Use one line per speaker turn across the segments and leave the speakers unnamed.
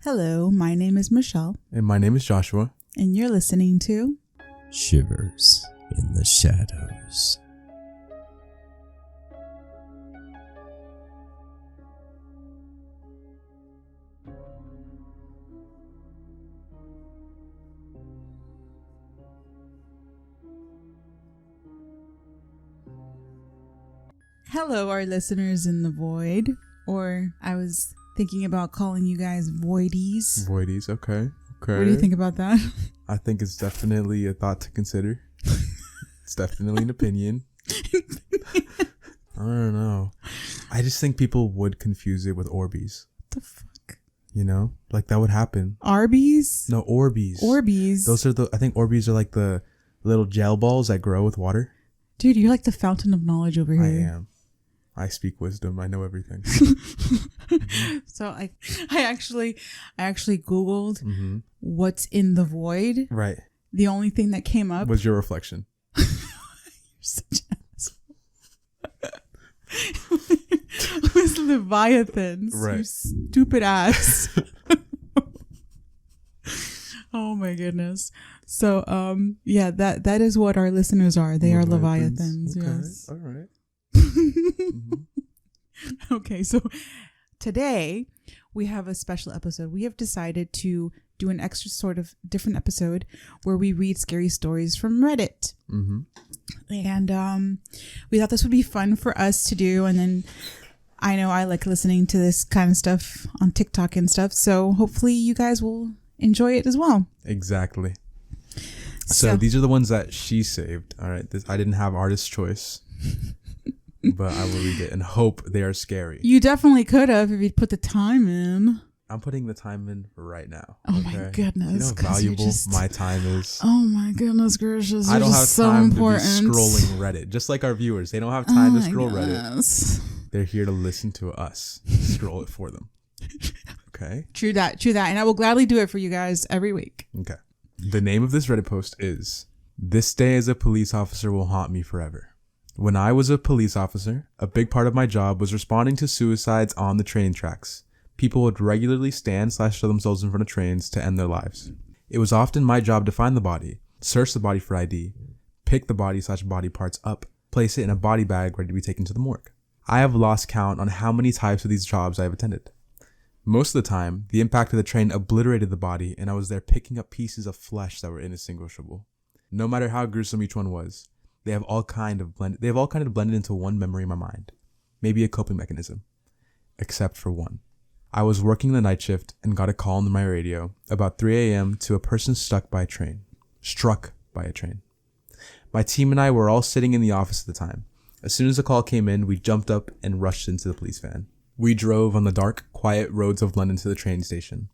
Hello, my name is Michelle.
And my name is Joshua.
And you're listening to
Shivers in the Shadows.
Hello, our listeners in the void. Or I was thinking about calling you guys voidies.
Voidies, okay.
What do you think about that?
I think it's definitely a thought to consider. It's definitely an opinion. I don't know. I just think people would confuse it with Orbeez.
What the fuck?
You know? Like that would happen.
Arby's?
No, Orbeez.
Orbeez.
Those are I think Orbeez are like the little gel balls that grow with water.
Dude, you're like the fountain of knowledge over here.
I am. I speak wisdom. I know everything.
So I actually Googled what's in the void.
Right.
The only thing that came up
was your reflection.
You're such an asshole. It was Leviathans.
Right.
You stupid ass. Oh my goodness. So yeah, that is what our listeners are. They are Leviathans.
Okay.
Yes.
All right.
Okay, so today we have a special episode. We have decided to do an extra sort of different episode where we read scary stories from Reddit. And we thought this would be fun for us to do. And then I know I like listening to this kind of stuff on TikTok and stuff. So hopefully you guys will enjoy it as well.
Exactly. So these are the ones that she saved. All right. I didn't have artist choice. But I will read it and hope they are scary.
You definitely could have if you'd put the time in.
I'm putting the time in right now.
Oh my goodness.
You know how valuable my time is?
Oh my goodness gracious.
I don't have
so
time
important.
to be scrolling Reddit. Just like our viewers. They don't have time to scroll Reddit. They're here to listen to us. Scroll it for them. Okay?
True that. And I will gladly do it for you guys every week.
Okay. The name of this Reddit post is, "This day as a police officer will haunt me forever. When I was a police officer, a big part of my job was responding to suicides on the train tracks. People would regularly stand/throw themselves in front of trains to end their lives. It was often my job to find the body, search the body for ID, pick the body/body parts up, place it in a body bag ready to be taken to the morgue. I have lost count on how many types of these jobs I have attended. Most of the time, the impact of the train obliterated the body and I was there picking up pieces of flesh that were indistinguishable. No matter how gruesome each one was, They have all kind of blended into one memory in my mind. Maybe a coping mechanism. Except for one. I was working the night shift and got a call on my radio about 3 a.m. to a person struck by a train. My team and I were all sitting in the office at the time. As soon as the call came in, we jumped up and rushed into the police van. We drove on the dark, quiet roads of London to the train station.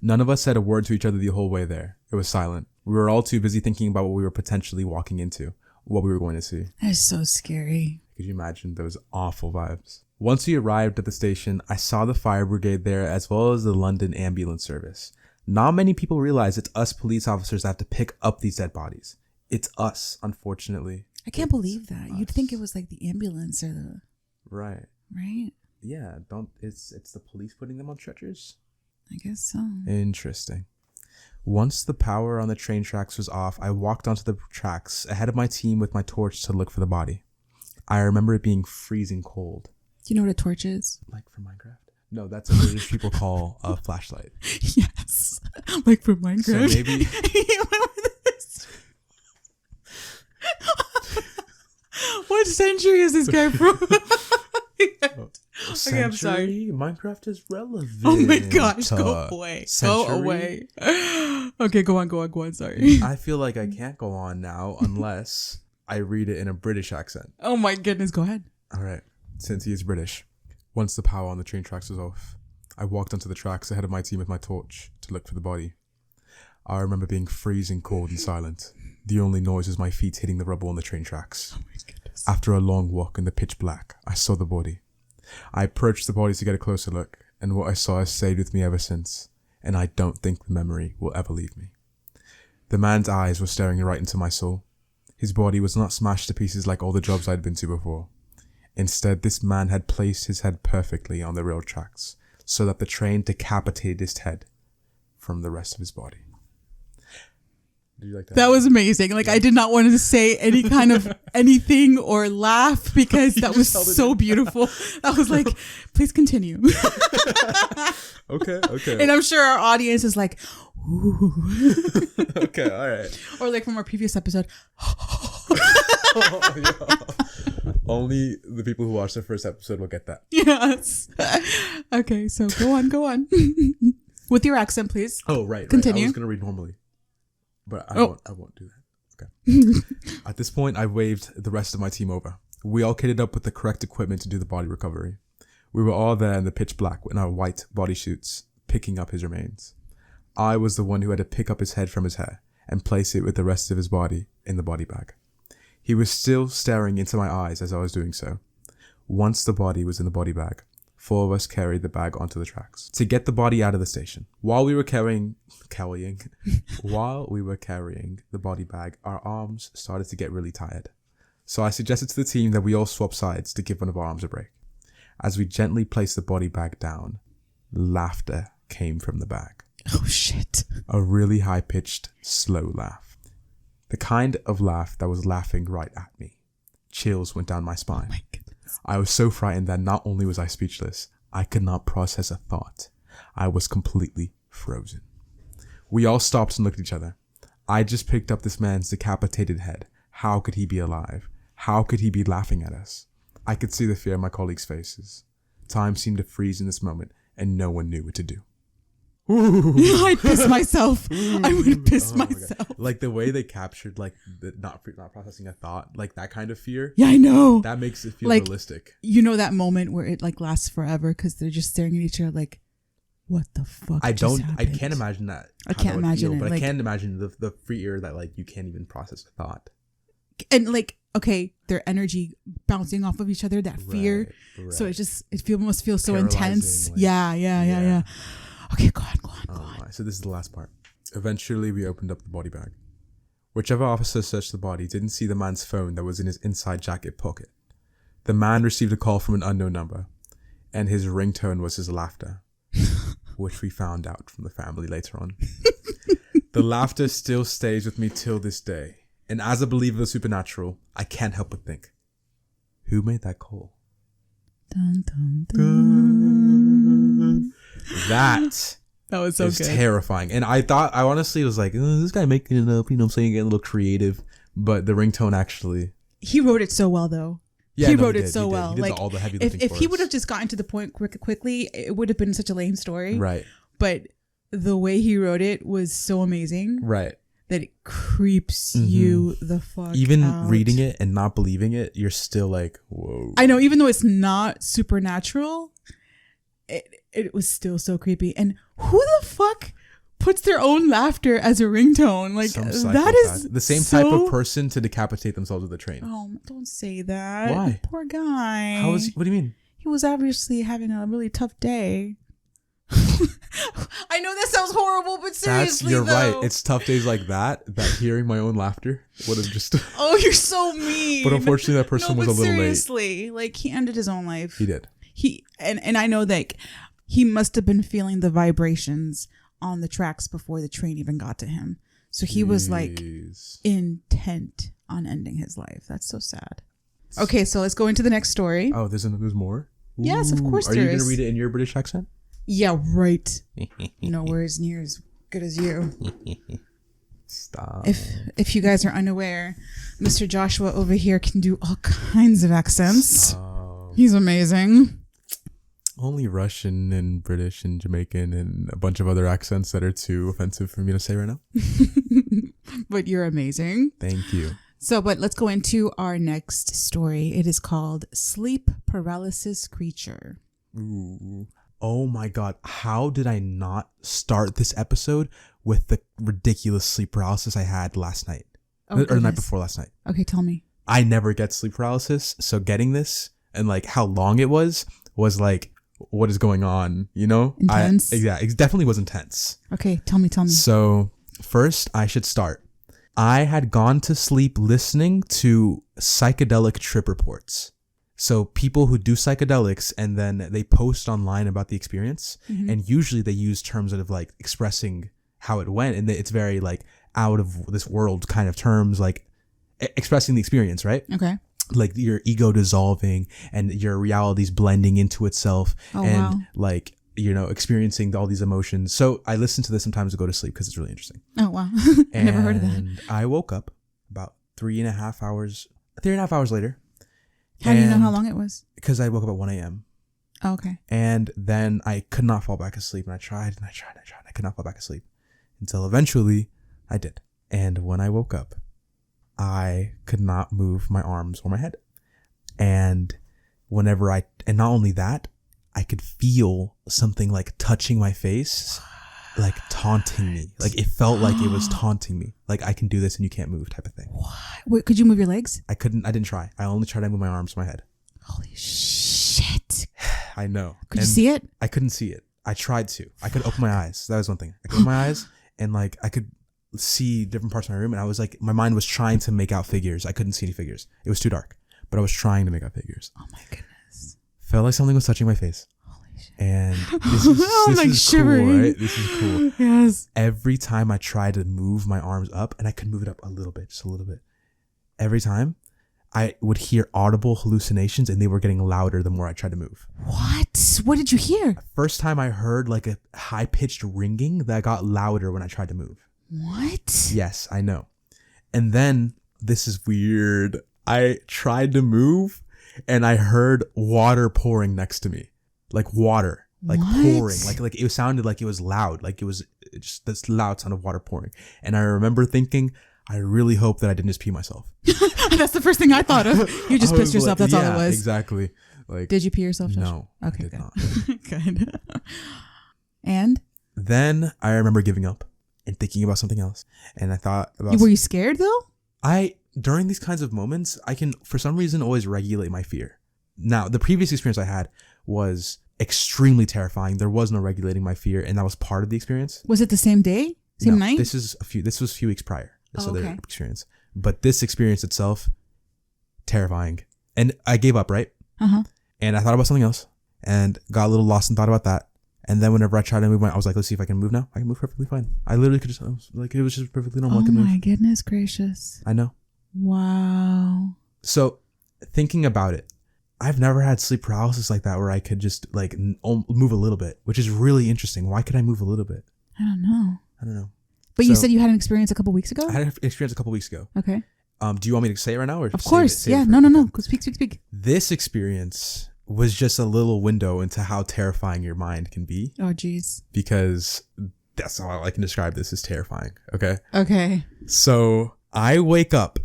None of us said a word to each other the whole way there. It was silent. We were all too busy thinking about what we were potentially walking into. What we were going to see.
That is so scary.
Could you imagine those awful vibes? Once we arrived at the station, I saw the fire brigade there as well as the London ambulance service. Not many people realize it's us police officers that have to pick up these dead bodies. It's us, unfortunately.
I can't believe that. You'd think it was like the ambulance or the...
Right.
Right?
Yeah, it's the police putting them on stretchers?
I guess so.
Interesting. Once the power on the train tracks was off, I walked onto the tracks ahead of my team with my torch to look for the body. I remember it being freezing cold.
Do you know what a torch is?
Like from Minecraft? No, that's what British people call a flashlight.
Yes. Like from Minecraft.
So maybe...
What century is this guy from?
Okay,
I'm sorry.
Minecraft is relevant.
Oh my gosh, go away.
Century?
Go away. Okay, go on, sorry.
I feel like I can't go on now unless I read it in a British accent.
Oh my goodness, go ahead.
All right, since he is British. Once the power on the train tracks was off, I walked onto the tracks ahead of my team with my torch to look for the body. I remember being freezing cold and silent. The only noise was my feet hitting the rubble on the train tracks.
Oh my goodness.
After a long walk in the pitch black, I saw the body. I approached the body to get a closer look, and what I saw has stayed with me ever since, and I don't think the memory will ever leave me. The man's eyes were staring right into my soul. His body was not smashed to pieces like all the jobs I'd been to before. Instead, this man had placed his head perfectly on the rail tracks, so that the train decapitated his head, from the rest of his body. Did you like that?
That was amazing. Like, I did not want to say any kind of anything or laugh because that was so beautiful. I was like, please continue.
Okay.
And I'm sure our audience is like, ooh.
Okay, all right.
Or like from our previous episode.
Oh, yeah. Only the people who watched the first episode will get that.
Yes. Okay, so go on. With your accent, please.
Oh, right.
Continue.
I was going to read normally, but I won't do that. Okay. At this point, I waved the rest of my team over. We all kitted up with the correct equipment to do the body recovery. We were all there in the pitch black in our white bodysuits, picking up his remains. I was the one who had to pick up his head from his hair and place it with the rest of his body in the body bag. He was still staring into my eyes as I was doing so. Once the body was in the body bag, 4 of us carried the bag onto the tracks to get the body out of the station. While we were carrying the body bag, our arms started to get really tired. So I suggested to the team that we all swap sides to give one of our arms a break. As we gently placed the body bag down, laughter came from the bag.
Oh, shit.
A really high-pitched, slow laugh. The kind of laugh that was laughing right at me. Chills went down my spine.
Oh my goodness.
I was so frightened that not only was I speechless, I could not process a thought. I was completely frozen. We all stopped and looked at each other. I just picked up this man's decapitated head. How could he be alive? How could he be laughing at us? I could see the fear in my colleagues' faces. Time seemed to freeze in this moment, and no one knew what to do.
I'd piss myself. I would piss myself.
Like the way they captured like the not processing a thought, like that kind of fear.
Yeah, I know.
That makes it feel
like,
realistic.
You know that moment where it like lasts forever because they're just staring at each other like, what the fuck?
I can't imagine that.
I can't imagine it.
But
like,
I can imagine the fear that like you can't even process a thought.
And like, okay, their energy bouncing off of each other, that fear. Right. So must feel so intense. Like, yeah. Okay, go on.
So this is the last part. Eventually, we opened up the body bag. Whichever officer searched the body didn't see the man's phone that was in his inside jacket pocket. The man received a call from an unknown number, and his ringtone was his laughter, which we found out from the family later on. The laughter still stays with me till this day, and as a believer of the supernatural, I can't help but think, who made that call?
Dun, dun, dun.
That
was so good.
Terrifying. And I honestly was like, this guy making it up, getting a little creative. But the ringtone actually.
He wrote it so well, though.
Yeah,
he wrote it so well.
He did all the heavy lifting.
If he would have just gotten to the point quickly, it would have been such a lame story.
Right.
But the way he wrote it was so amazing.
Right.
That it creeps you the fuck
Even
out.
Reading it and not believing it, you're still like, whoa.
I know, even though it's not supernatural, it was still so creepy. And who the fuck puts their own laughter as a ringtone? Like, that is
the same type of person to decapitate themselves with a train.
Oh, don't say that.
Why?
Poor guy.
What do you mean?
He was obviously having a really tough day. I know that sounds horrible, but seriously,
you're right. It's tough days like that hearing my own laughter would have just.
Oh, you're so mean.
But unfortunately, that person was a little
seriously, like he ended his own life.
He did.
And I know that he must have been feeling the vibrations on the tracks before the train even got to him. So he was like intent on ending his life. That's so sad. Okay, so let's go into the next story.
Oh, there's more? Ooh.
Yes, of course there is.
Are you going to read it in your British accent?
Yeah, right. Nowhere as near as good as you.
Stop.
If you guys are unaware, Mr. Joshua over here can do all kinds of accents.
Stop.
He's amazing.
Only Russian and British and Jamaican and a bunch of other accents that are too offensive for me to say right now.
But you're amazing.
Thank you.
So, but let's go into our next story. It is called Sleep Paralysis Creature.
Ooh. Oh my God. How did I not start this episode with the ridiculous sleep paralysis I had last night? Or the night before last night.
Okay, tell me.
I never get sleep paralysis. So getting this and like how long it was like, what is going on? You know?
Intense?
It definitely was intense.
Okay, tell me.
So first I should start. I had gone to sleep listening to psychedelic trip reports. So people who do psychedelics and then they post online about the experience, and usually they use terms that of like expressing how it went, and it's very like out of this world kind of terms, like expressing the experience, right?
Okay.
Like your ego dissolving and your reality's blending into itself, and like, you know, experiencing all these emotions. So I listen to this sometimes to go to sleep because it's really interesting.
Oh, wow. I never heard of that.
And I woke up about 3.5 hours later.
How do you know how long it was?
Because I woke up at 1 a.m.
Oh, okay.
And then I could not fall back asleep. And I tried. I could not fall back asleep until eventually I did. And when I woke up, I could not move my arms or my head. And and not only that, I could feel something like touching my face, like taunting me. Like it felt like it was taunting me. Like, I can do this and you can't move type of thing.
What? Wait, could you move your legs?
I didn't try. I only tried to move my arms, my head.
Holy shit.
I know.
Could you see it?
I couldn't see it. I tried to. I could open my eyes. That was one thing. I could open my eyes and like I could see different parts of my room, and I was like, my mind was trying to make out figures. I couldn't see any figures. It was too dark, but I was trying to make out figures.
Oh my goodness.
Felt like something was touching my face.
Holy shit.
And this is
like shivering.
Cool, right? This is cool.
Yes.
Every time I tried to move my arms up, and I could move it up a little bit, just a little bit. Every time I would hear audible hallucinations, and they were getting louder the more I tried to move.
What? What did you hear?
First time I heard like a high-pitched ringing that got louder when I tried to move.
What?
Yes, I know. And then, this is weird, I tried to move and I heard water pouring next to me. Like water. Like
What?
pouring. Like it sounded like it was loud. Like it was just this loud sound of water pouring. And I remember thinking, I really hope that I didn't just pee myself.
That's the first thing I thought of. You just pissed yourself. That's all it was.
Exactly. Like,
did you pee yourself, Josh?
No.
Okay,
I did
good.
not.
Good. And?
Then I remember giving up and thinking about something else. And I thought about...
Were you scared though?
During these kinds of moments, I can, for some reason, always regulate my fear. Now, the previous experience I had was extremely terrifying. There was no regulating my fear, and that was part of the experience.
Was it the same day? Same night?
This was a few weeks prior. This other
okay.
experience. But this experience itself, terrifying. And I gave up, right?
Uh-huh.
And I thought about something else and got a little lost and thought about that. And then whenever I tried to move, I was like, let's see if I can move now. I can move perfectly fine. I literally could just, it was just perfectly normal.
Oh
I can move.
my goodness gracious.
I know.
Wow.
So thinking about it, I've never had sleep paralysis like that where I could just like move a little bit, which is really interesting. Why could I move a little bit?
I don't know. But you said you had an experience a couple weeks ago?
I had an experience a couple weeks ago.
Okay.
Do you want me to say it right now? Or
of course.
Save it
No. Speak.
This experience was just a little window into how terrifying your mind can be.
Oh, geez.
Because that's how I can describe this as terrifying. Okay.
Okay.
So I wake up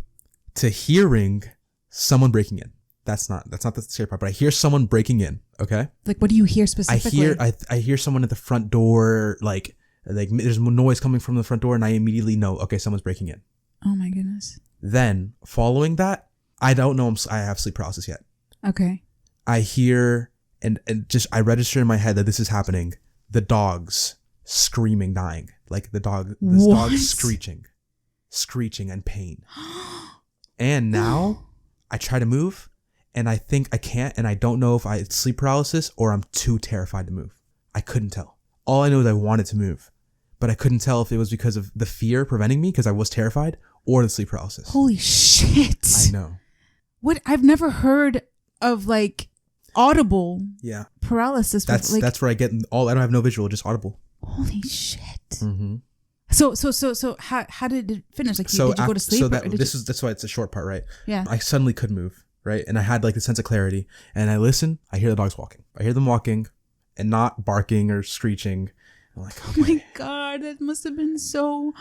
to hearing someone breaking in. That's not the scary part, but I hear someone breaking in. Okay.
Like, what do you hear specifically?
I hear someone at the front door, like there's noise coming from the front door, and I immediately know, okay, someone's breaking in.
Oh my goodness.
Then following that, I don't know I have sleep paralysis yet.
Okay.
I hear and just I register in my head that this is happening. The dogs screaming, dying, like this dog screeching in pain. And now I try to move, and I think I can't, and I don't know if it's sleep paralysis or I'm too terrified to move. I couldn't tell. All I know is I wanted to move, but I couldn't tell if it was because of the fear preventing me because I was terrified or the sleep paralysis.
Holy shit.
I know.
What? I've never heard of like audible paralysis.
That's where I get I don't have no visual, just audible.
Holy shit.
Mm-hmm.
So how did it finish? Like, did you go to sleep?
So that's why it's a short part, right?
Yeah.
I suddenly could move, right? And I had like the sense of clarity, and I listen. I hear the dogs walking. I hear them walking, and not barking or screeching. I'm like, okay.
Oh my God, that must have been so.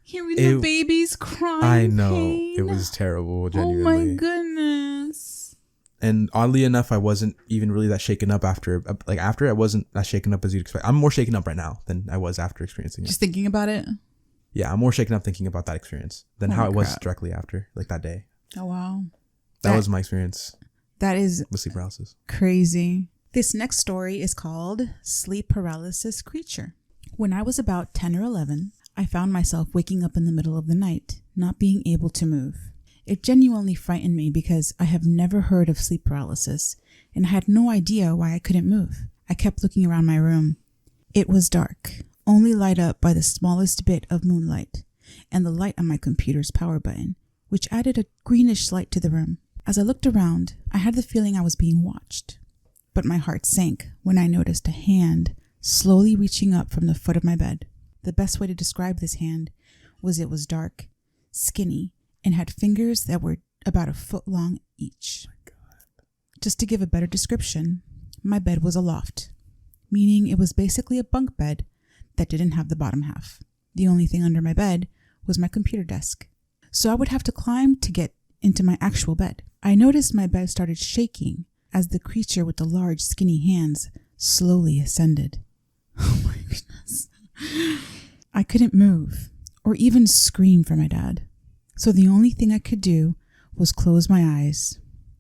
Hearing the babies crying.
I know.
Pain.
It was terrible, genuinely.
Oh my goodness.
And oddly enough, I wasn't even really that shaken up after. I wasn't as shaken up as you'd expect. I'm more shaken up right now than I was after experiencing it.
Just thinking about it?
Yeah, I'm more shaken up thinking about that experience than how it was directly after, like that day.
Oh, wow.
That was my experience.
That is
with sleep paralysis.
Crazy. This next story is called Sleep Paralysis Creature. When I was about 10 or 11, I found myself waking up in the middle of the night, not being able to move. It genuinely frightened me because I have never heard of sleep paralysis and I had no idea why I couldn't move. I kept looking around my room. It was dark, only light up by the smallest bit of moonlight and the light on my computer's power button, which added a greenish light to the room. As I looked around, I had the feeling I was being watched, but my heart sank when I noticed a hand slowly reaching up from the foot of my bed. The best way to describe this hand was it was dark, skinny, and had fingers that were about a foot long each. Oh my God. Just to give a better description, my bed was a loft, meaning it was basically a bunk bed that didn't have the bottom half. The only thing under my bed was my computer desk, so I would have to climb to get into my actual bed. I noticed my bed started shaking as the creature with the large skinny hands slowly ascended. Oh my goodness. I couldn't move or even scream for my dad, so the only thing I could do was close my eyes.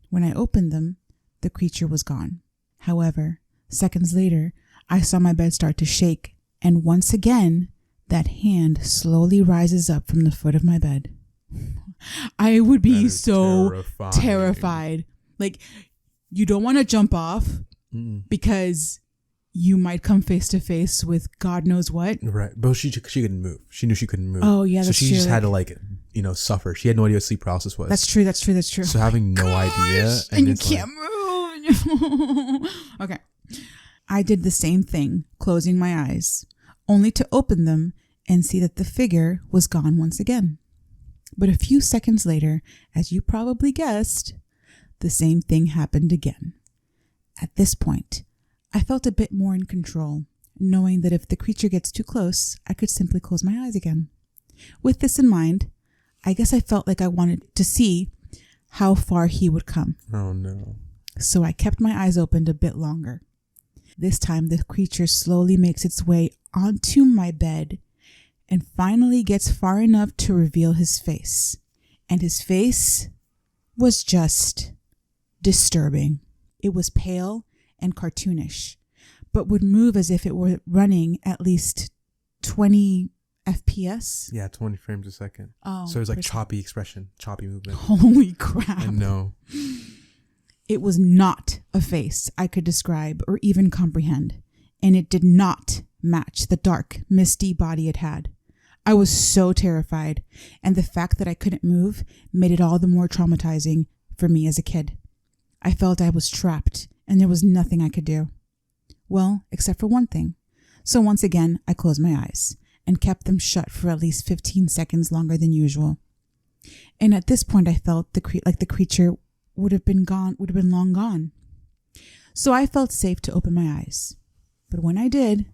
When I opened them, the creature was gone. However, seconds later, I saw my bed start to shake, and once again, that hand slowly rises up from the foot of my bed. I would be so terrified. Like, you don't want to jump off because you might come face to face with God knows what.
Right. But she couldn't move. She knew she couldn't move.
Oh, yeah,
so she
true.
just had to, suffer. She had no idea what sleep paralysis was.
That's true.
So having no idea.
And you can't move. Okay. I did the same thing, closing my eyes, only to open them and see that the figure was gone once again. But a few seconds later, as you probably guessed, the same thing happened again. At this point, I felt a bit more in control, knowing that if the creature gets too close, I could simply close my eyes again. With this in mind, I guess I felt like I wanted to see how far he would come.
Oh no.
So I kept my eyes opened a bit longer. This time, the creature slowly makes its way onto my bed and finally gets far enough to reveal his face. And his face was just disturbing. It was pale and cartoonish, but would move as if it were running at least 20 FPS.
Yeah, 20 frames a second.
Oh,
so it was like choppy expression, choppy movement.
Holy crap.
I know.
It was not a face I could describe or even comprehend, and it did not match the dark, misty body it had. I was so terrified, and the fact that I couldn't move made it all the more traumatizing for me as a kid. I felt I was trapped, and there was nothing I could do. Well, except for one thing. So once again, I closed my eyes and kept them shut for at least 15 seconds longer than usual. And at this point, I felt the creature would have been long gone. So I felt safe to open my eyes. But when I did,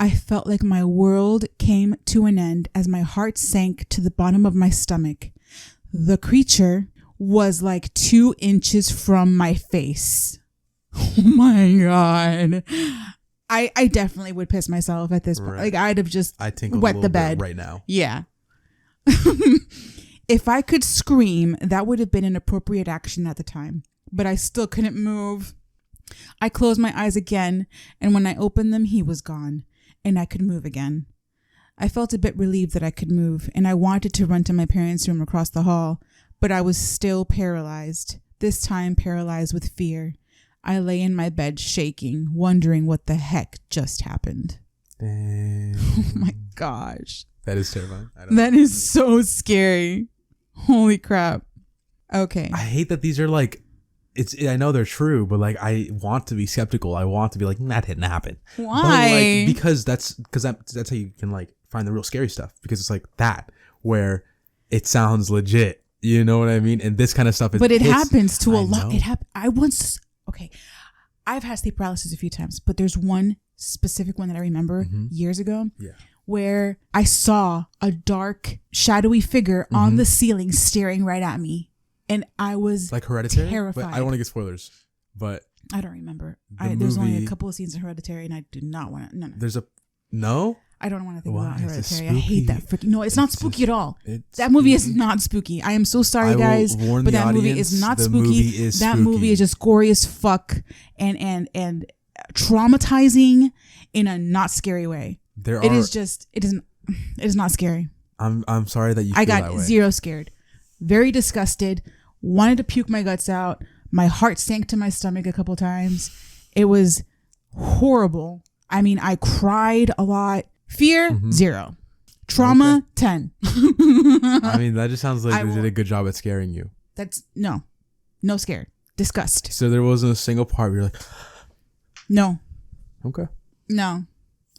I felt like my world came to an end as my heart sank to the bottom of my stomach. The creature was like 2 inches from my face. Oh my God. I definitely would piss myself at this point.
Right.
Like I'd have just
tinkled
wet the bed
right now.
Yeah. If I could scream, that would have been an appropriate action at the time, but I still couldn't move. I closed my eyes again, and when I opened them, he was gone, and I could move again. I felt a bit relieved that I could move, and I wanted to run to my parents' room across the hall, but I was still paralyzed, this time paralyzed with fear. I lay in my bed shaking, wondering what the heck just happened.
Dang.
Oh my gosh.
That is terrifying.
That is so scary. Holy crap. Okay.
I hate that these are like, I know they're true, but like I want to be skeptical. I want to be like, that didn't happen.
Why?
But like, because that's how you can like find the real scary stuff, because it's like that where it sounds legit. You know what I mean? And this kind of stuff is.
But it happens to a lot.
It
happened. Okay. I've had sleep paralysis a few times, but there's one specific one that I remember years ago.
Yeah.
Where I saw a dark, shadowy figure on the ceiling staring right at me. And I was
like Hereditary?
terrified.
But I don't want to get spoilers, but
I don't remember.
The
there's only
movie-
a couple of scenes in Hereditary, and I do not want to. No.
No?
I don't want to think
Why?
about
Is it
Hereditary. I hate that
spooky?
freaking. No, it's not spooky at all.
It's
That movie is
spooky.
not spooky. I am so sorry,
I will
guys,
warn
but
the
that movie
audience,
is not
the
spooky.
movie is
that
spooky.
movie is just gory as fuck and traumatizing in a not scary way. It is not scary.
I'm sorry that you feel
I
that
got
way.
zero scared. very disgusted, wanted to puke my guts out. My heart sank to my stomach a couple times. It was horrible. I mean, I cried a lot. Fear, 0. Trauma, 10.
I mean, that just sounds like they did a good job at scaring you.
That's no scared. Disgust.
So there wasn't a single part where you're like,
no.
Okay.
No.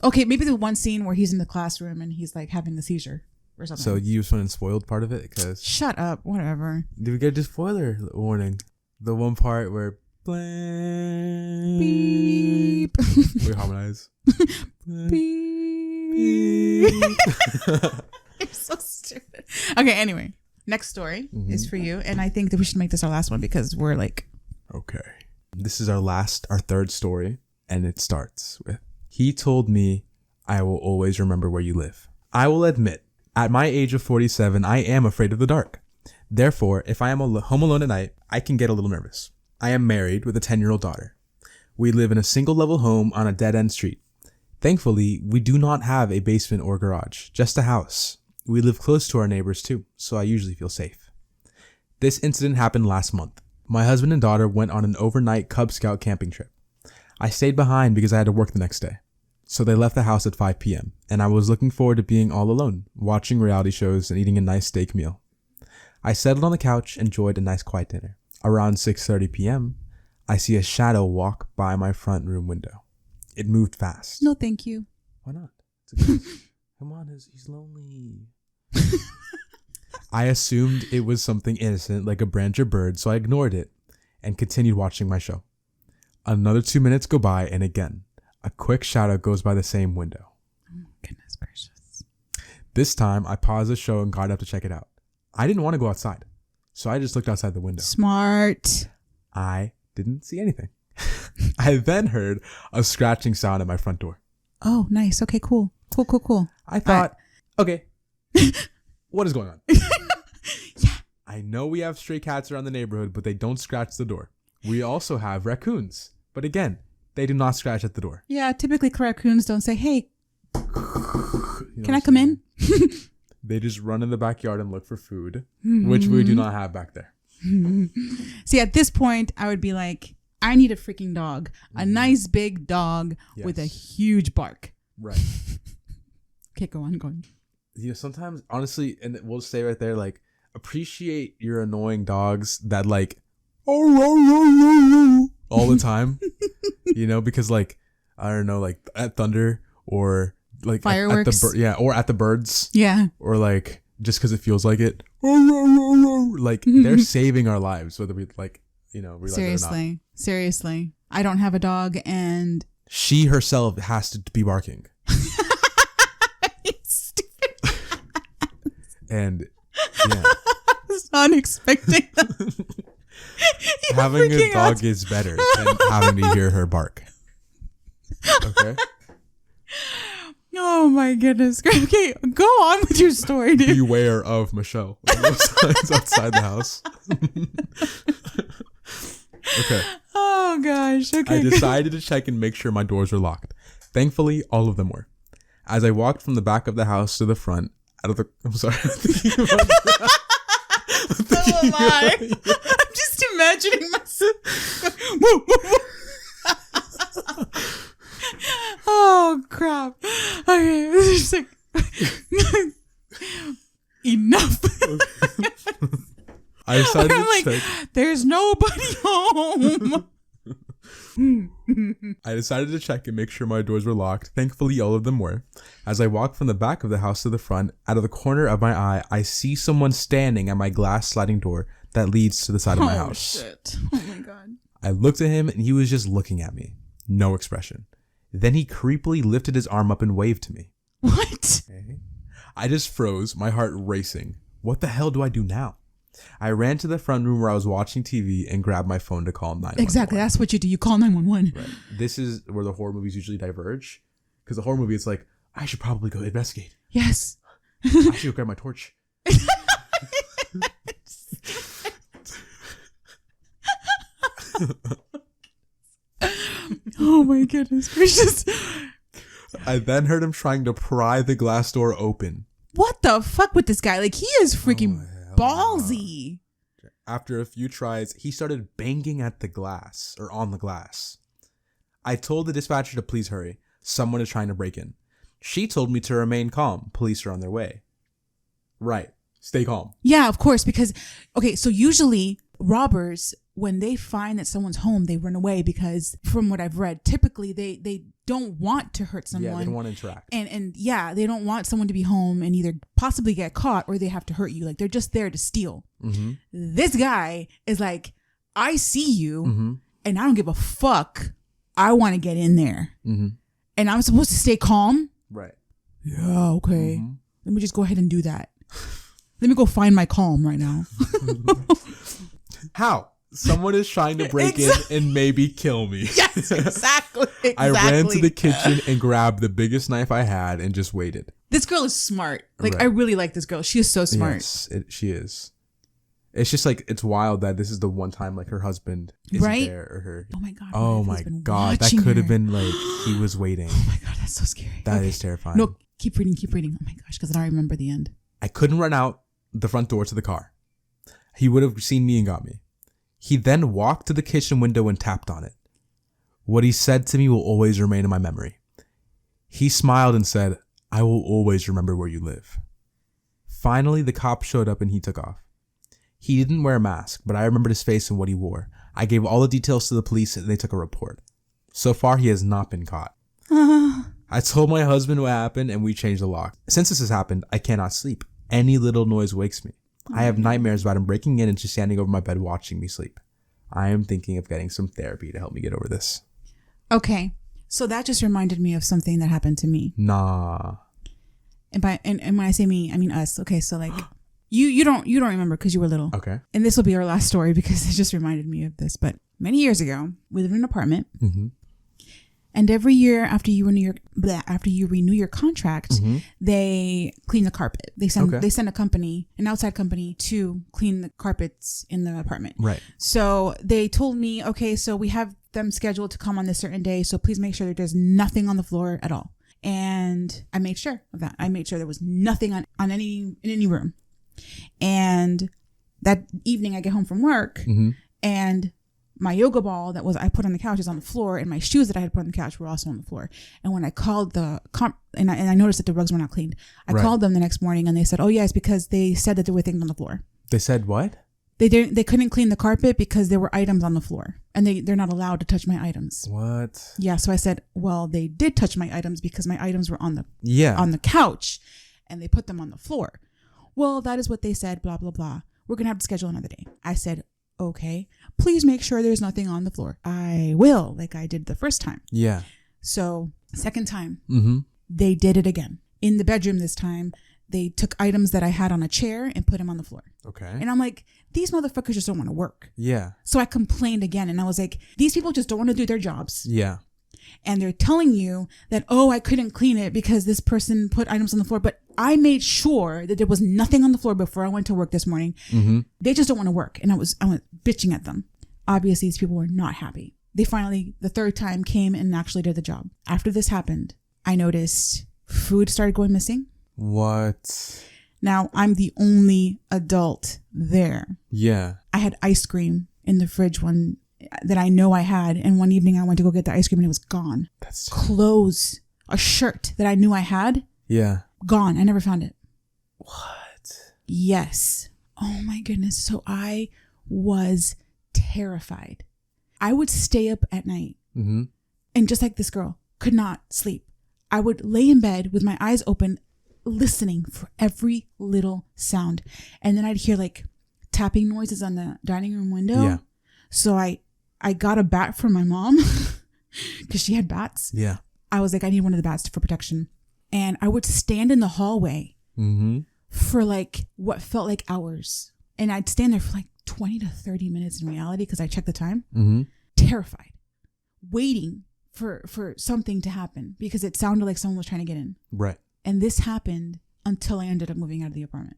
Okay, maybe the one scene where he's in the classroom and he's like having a seizure or something.
So you just went and spoiled part of it? Because
shut up. Whatever.
Did we get a spoiler warning? The one part where beep. We harmonize.
Beep. You're so stupid. Okay, anyway. Next story is for you. And I think that we should make this our last one because we're like...
Okay. This is our third story. And it starts with, he told me I will always remember where you live. I will admit, at my age of 47, I am afraid of the dark. Therefore, if I am home alone at night, I can get a little nervous. I am married with a 10-year-old daughter. We live in a single-level home on a dead-end street. Thankfully, we do not have a basement or garage, just a house. We live close to our neighbors too, so I usually feel safe. This incident happened last month. My husband and daughter went on an overnight Cub Scout camping trip. I stayed behind because I had to work the next day. So they left the house at 5 p.m. and I was looking forward to being all alone, watching reality shows and eating a nice steak meal. I settled on the couch and enjoyed a nice quiet dinner. Around 6:30 p.m., I see a shadow walk by my front room window. It moved fast.
No, thank you.
Why not? Come on, he's lonely. I assumed it was something innocent like a branch or bird, so I ignored it and continued watching my show. Another 2 minutes go by and again, a quick shadow goes by the same window.
Oh, goodness gracious.
This time, I paused the show and got up to check it out. I didn't want to go outside, so I just looked outside the window.
Smart.
I didn't see anything. I then heard a scratching sound at my front door.
Oh, nice. Okay, cool. Cool.
I thought, okay, what is going on?
Yeah.
I know we have stray cats around the neighborhood, but they don't scratch the door. We also have raccoons, but again, they do not scratch at the door.
Yeah, typically raccoons don't say, hey, can I come in?
They just run in the backyard and look for food, which we do not have back there.
See, at this point, I would be like, I need a freaking dog. A nice big dog with a huge bark.
Right.
Okay, go on.
You know, sometimes, honestly, and we'll say right there, like, appreciate your annoying dogs that, like, all the time. You know, because, like, I don't know, like, at Thunder or, like,
fireworks.
or at the birds.
Yeah.
Or, like, just because it feels like it. Like, they're saving our lives, whether we, like, you know, realize it or not.
Seriously. I don't have a dog and...
She herself has to be barking.
Stupid.
And, yeah.
I was not expecting that.
Having a dog is better than having to hear her bark. Okay?
Oh my goodness. Okay, go on with your story, dude.
Beware of Michelle. Signs outside the house. Okay.
Oh gosh. Okay.
I decided to check and make sure my doors were locked. Thankfully, all of them were. As I walked from the back of the house to the front, I'm sorry.
So am I. I'm just imagining myself. Oh crap. Okay. It's just like enough.
I decided to check.
There's nobody home.
I decided to check and make sure my doors were locked. Thankfully, all of them were. As I walked from the back of the house to the front, out of the corner of my eye, I see someone standing at my glass sliding door that leads to the side of my house.
Oh, shit. Oh, my God.
I looked at him, and he was just looking at me. No expression. Then he creepily lifted his arm up and waved to me.
What?
Okay. I just froze, my heart racing. What the hell do I do now? I ran to the front room where I was watching TV and grabbed my phone to call 911.
Exactly. That's what you do. You call 911.
Right. This is where the horror movies usually diverge. Because the horror movie, it's like, I should probably go investigate.
Yes.
I should go grab my torch.
Oh my goodness gracious.
I then heard him trying to pry the glass door open.
What the fuck with this guy? Like, he is freaking ballsy.
After a few tries, he started banging at the glass or on the glass. I told the dispatcher to please hurry. Someone is trying to break in. She told me to remain calm. Police are on their way. Right. Stay calm.
Yeah, of course. Because, okay, so usually robbers, when they find that someone's home, they run away because from what I've read, typically they don't want to hurt someone.
Yeah, they don't want to interact.
And yeah, they don't want someone to be home and either possibly get caught or they have to hurt you. Like, they're just there to steal.
Mm-hmm.
This guy is like, I see you
Mm-hmm.
and I don't give a fuck. I want to get in there.
Mm-hmm.
And I'm supposed to stay calm?
Right.
Yeah, okay.
Mm-hmm.
Let me just go ahead and do that. Let me go find my calm right now.
How? Someone is trying to break in and maybe kill me.
Yes, exactly.
I ran to the kitchen and grabbed the biggest knife I had and just waited.
This girl is smart. Like,
Right.
I really like this girl. She is so smart.
Yes, she is. It's just like, it's wild that this is the one time like her husband isn't
Right?
there or her.
Oh my God.
Oh
what if
my
he's been
God. That
watching
could have
her?
been like, he was waiting.
Oh my God, that's so scary.
That is
Okay.
terrifying.
No, keep reading. Oh my gosh, because I don't remember the end.
I couldn't run out the front door to the car. He would have seen me and got me. He then walked to the kitchen window and tapped on it. What he said to me will always remain in my memory. He smiled and said, I will always remember where you live. Finally, the cop showed up and he took off. He didn't wear a mask, but I remembered his face and what he wore. I gave all the details to the police and they took a report. So far, he has not been caught. I told my husband what happened and we changed the lock. Since this has happened, I cannot sleep. Any little noise wakes me. I have nightmares about him breaking in and just standing over my bed watching me sleep. I am thinking of getting some therapy to help me get over this.
Okay, so that just reminded me of something that happened to me.
Nah.
And when I say me, I mean us. Okay, so like you don't remember because you were little.
Okay.
And this will be our last story because it just reminded me of this. But many years ago, we lived in an apartment.
Mm-hmm.
And every year after you renew your contract,
Mm-hmm.
they clean the carpet. They send
Okay.
an outside company to clean the carpets in the apartment.
Right.
So they told me, okay, so we have them scheduled to come on this certain day. So please make sure that there's nothing on the floor at all. And I made sure of that. I made sure there was nothing in any room. And that evening I get home from work
Mm-hmm.
and my yoga ball I put on the couch is on the floor, and my shoes that I had put on the couch were also on the floor. And when I called and I noticed that the rugs were not cleaned, I
Right.
called them the next morning and they said, oh yeah, it's because they said that there were things on the floor.
They said what?
They couldn't clean the carpet because there were items on the floor, and they're not allowed to touch my items.
What?
Yeah, so I said, well, they did touch my items because my items were on the couch, and they put them on the floor. Well, that is what they said. Blah blah blah. We're gonna have to schedule another day. I said, okay, please make sure there's nothing on the floor. I will, like I did the first time.
Yeah.
So second time,
Mm-hmm.
they did it again in the bedroom. This time, they took items that I had on a chair and put them on the floor.
Okay.
And I'm like, these motherfuckers just don't want to work.
Yeah.
So I complained again, and I was like, these people just don't want to do their jobs.
Yeah.
And they're telling you that, oh, I couldn't clean it because this person put items on the floor. But I made sure that there was nothing on the floor before I went to work this morning.
Mm-hmm.
They just don't want to work. And I was bitching at them. Obviously, these people were not happy. They finally, the third time, came and actually did the job. After this happened, I noticed food started going missing.
What?
Now, I'm the only adult there.
Yeah.
I had ice cream in the fridge that I know I had. And one evening I went to go get the ice cream and it was gone.
That's
Clothes, a shirt that I knew I had,
yeah.
gone. I never found it.
What?
Yes. Oh my goodness. So I was terrified. I would stay up at night
Mm-hmm.
and just like this girl, could not sleep. I would lay in bed with my eyes open, listening for every little sound. And then I'd hear like tapping noises on the dining room window.
Yeah.
So I got a bat from my mom because she had bats.
Yeah.
I was like, I need one of the bats for protection. And I would stand in the hallway
Mm-hmm.
for like what felt like hours. And I'd stand there for like 20 to 30 minutes in reality because I checked the time.
Mm-hmm.
Terrified, waiting for something to happen because it sounded like someone was trying to get in.
Right.
And this happened until I ended up moving out of the apartment.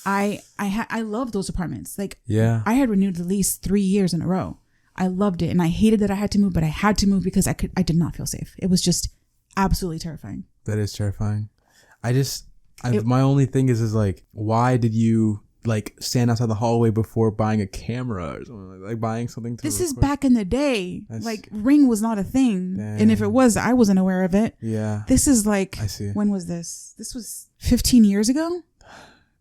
I love those apartments. Like,
Yeah.
I had renewed the lease 3 years in a row. I loved it, and I hated that I had to move, but I had to move because I did not feel safe. It was just absolutely terrifying.
That is terrifying. My only thing is like, why did you like stand outside the hallway before buying a camera or something, like buying something to
This is
record.
back in the day. Like Ring was not a thing.
Dang.
And if it was, I wasn't aware of it.
Yeah.
This is like,
I see.
when was this? This was 15 years ago?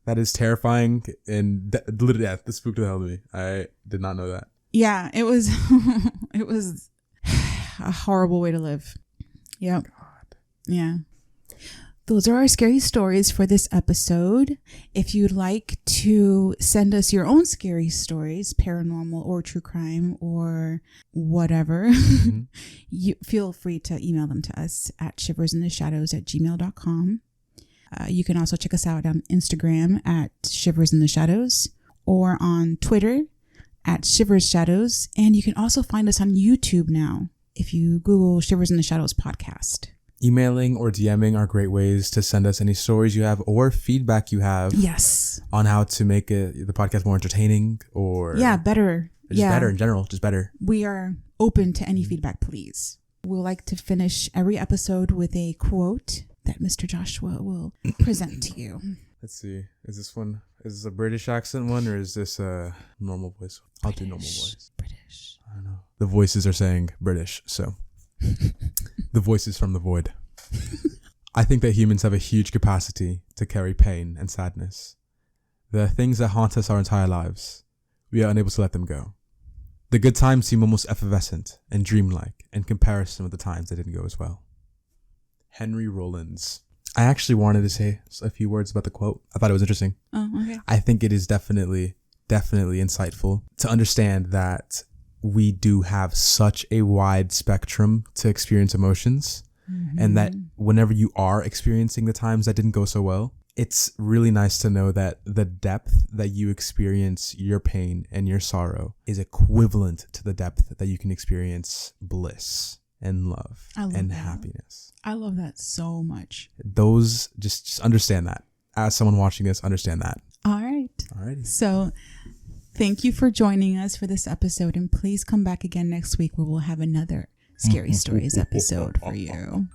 That is terrifying, and literally, yeah, this spooked the hell out of me. I did not know that.
Yeah, it was it was a horrible way to live. Yep.
God.
Yeah. Those are our scary stories for this episode. If you'd like to send us your own scary stories, paranormal or true crime or whatever, you feel free to email them to us at shiversintheshadows@gmail.com. You can also check us out on Instagram at Shivers in the Shadows or on Twitter at Shivers Shadows. And you can also find us on YouTube now if you Google Shivers in the Shadows podcast.
Emailing or DMing are great ways to send us any stories you have or feedback you have.
Yes.
On how to make the podcast more entertaining or
better.
Just better in general, just better.
We are open to any feedback, please. We'll like to finish every episode with a quote that Mr. Joshua will present to you.
Let's see. Is this a British accent one or is this a normal voice? I'll do normal voice.
British.
I don't know. The voices are saying British, so the voices from the void. I think that humans have a huge capacity to carry pain and sadness. There are things that haunt us our entire lives. We are unable to let them go. The good times seem almost effervescent and dreamlike in comparison with the times that didn't go as well. Henry Rollins. I actually wanted to say a few words about the quote. I thought it was interesting.
Oh, okay.
I think it is definitely insightful to understand that we do have such a wide spectrum to experience emotions, and that whenever you are experiencing the times that didn't go so well, it's really nice to know that the depth that you experience your pain and your sorrow is equivalent to the depth that you can experience bliss and love and happiness.
I love that so much.
Those, just understand that. As someone watching this, understand that.
All right.
Alrighty.
So thank you for joining us for this episode, and please come back again next week where we'll have another Scary Stories episode for you.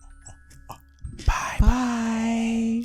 Bye.
Bye.